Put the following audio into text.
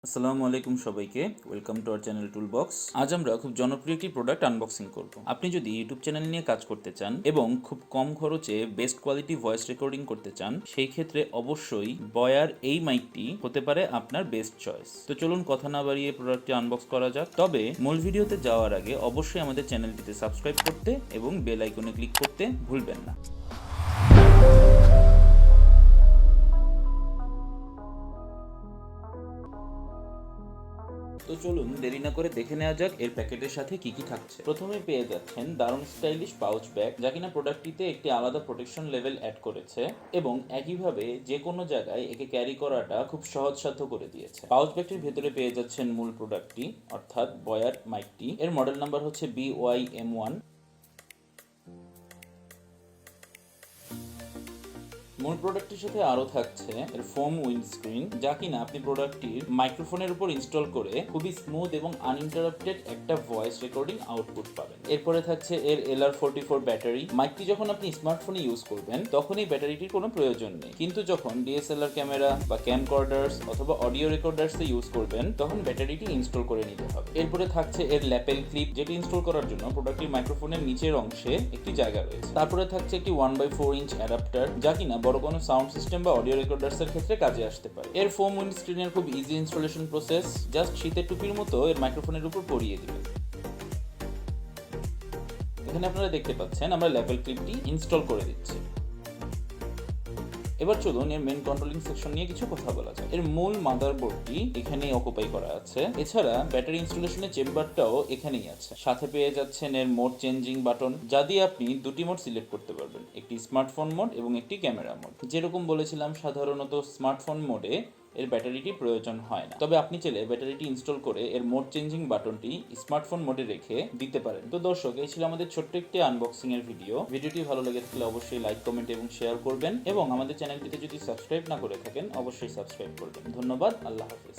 আসসালামু আলাইকুম সবাইকে, welcome to our channel toolbox. আজ আমরা খুব জনপ্রিয় একটি প্রোডাক্ট আনবক্সিং করব। আপনি যদি ইউটিউব চ্যানেল নিয়ে কাজ করতে চান এবং খুব কম খরচে বেস্ট কোয়ালিটি ভয়েস রেকর্ডিং করতে চান, সেই ক্ষেত্রে অবশ্যই বয়ার এই মাইকটি হতে পারে আপনার বেস্ট চয়েস। তো চলুন কথা না বাড়িয়ে প্রোডাক্টটি আনবক্স করা যাক। তবে মূল ভিডিওতে যাওয়ার আগে অবশ্যই আমাদের চ্যানেলটিতে সাবস্ক্রাইব করতে এবং বেল আইকনে ক্লিক করতে ভুলবেন না। তো চলুন দেরি না করে দেখে নেওয়া যাক এর প্যাকেটের সাথে কি কি থাকছে। প্রথমে পেয়ে যাচ্ছেন দারুণ স্টাইলিশ পাউচ ব্যাগ, যা কিনা প্রোডাক্টটিতে একটি আলাদা প্রোটেকশন লেভেল অ্যাড করেছে এবং একইভাবে যে কোনো জায়গায় একে ক্যারি করাটা খুব সহজসাধ্য করে দিয়েছে। পাউচ ব্যাগটির ভেতরে পেয়ে যাচ্ছেন মূল প্রোডাক্টটি, অর্থাৎ বয়ার মাইকটি। এর মডেল নাম্বার হচ্ছে BOYA M1। মূল প্রোডাক্টের সাথে আরও থাকছে এর ফোম উইন্ডস্ক্রিন, যা কিনা আপনি প্রোডাক্টটির মাইক্রোফোনের উপর ইনস্টল করে খুবই স্মুথ এবং আনইন্টারাপ্টেড একটা ভয়েস রেকর্ডিং আউটপুট পাবেন। এরপরে থাকছে এর LR44 ব্যাটারি। মাইকটি যখন আপনি স্মার্টফোনে ইউজ করবেন তখন এই ব্যাটারিটির কোনো প্রয়োজন নেই, কিন্তু যখন DSLR ক্যামেরা বা ক্যামকর্ডার্স অথবা অডিও রেকর্ডার্সে ইউজ করবেন তখন ব্যাটারিটি ইনস্টল করে নিতে হবে। এরপরে থাকছে এর ল্যাপেল ক্লিপ, যেটি ইনস্টল করার জন্য প্রোডাক্টটির মাইক্রোফোনের নিচের অংশে একটি জায়গা রয়েছে। তারপরে থাকছে একটি 1/4 ইঞ্চ অ্যাডাপ্টার, যা কিনা বড় কোনো সাউন্ড সিস্টেম বা অডিও রেকর্ডার্সের ক্ষেত্রে কাজে আসতে পারে। এর ফোম উইন্ডস্ক্রিনের খুব ইজি ইনস্টলেশন প্রসেস, জাস্ট শীতের টুপির মতো এর মাইক্রোফোনের উপর পরিয়ে দিবেন। এখানে আপনারা দেখতে পাচ্ছেন আমরা ল্যাপেল ক্লিপটি ইনস্টল করে দিচ্ছি। এবার চলুন এর মেইন কন্ট্রোলিং সেকশন নিয়ে কিছু কথা বলা যায়। এর মূল মাদারবোর্ডটি এখানেই অকুপাই করা আছে, এছাড়া ব্যাটারি ইনস্টলেশনের চেম্বারটাও এখানেই আছে। সাথে পেয়ে যাচ্ছেন এর মোড চেঞ্জিং বাটন, যা দিয়ে আপনি দুটি মোড সিলেক্ট করতে পারবেন, একটি স্মার্টফোন মোড এবং একটি ক্যামেরা মোড। যেরকম বলেছিলাম, সাধারণত স্মার্টফোন মোডে এর ব্যাটারিটি প্রয়োজন হয় না, তবে আপনি চাইলে ব্যাটারিটি ইনস্টল করে এর মোড চেঞ্জিং বাটনটি স্মার্টফোন মোডে রেখে দিতে পারেন। তো দর্শক, এই ছিল আমাদের ছোট্ট একটি আনবক্সিং এর ভিডিও। ভিডিওটি ভালো লেগে থাকলে অবশ্যই লাইক, কমেন্ট এবং শেয়ার করবেন এবং আমাদের চ্যানেলটিতে যদি সাবস্ক্রাইব না করে থাকেন অবশ্যই সাবস্ক্রাইব করবেন। ধন্যবাদ, আল্লাহ হাফেজ।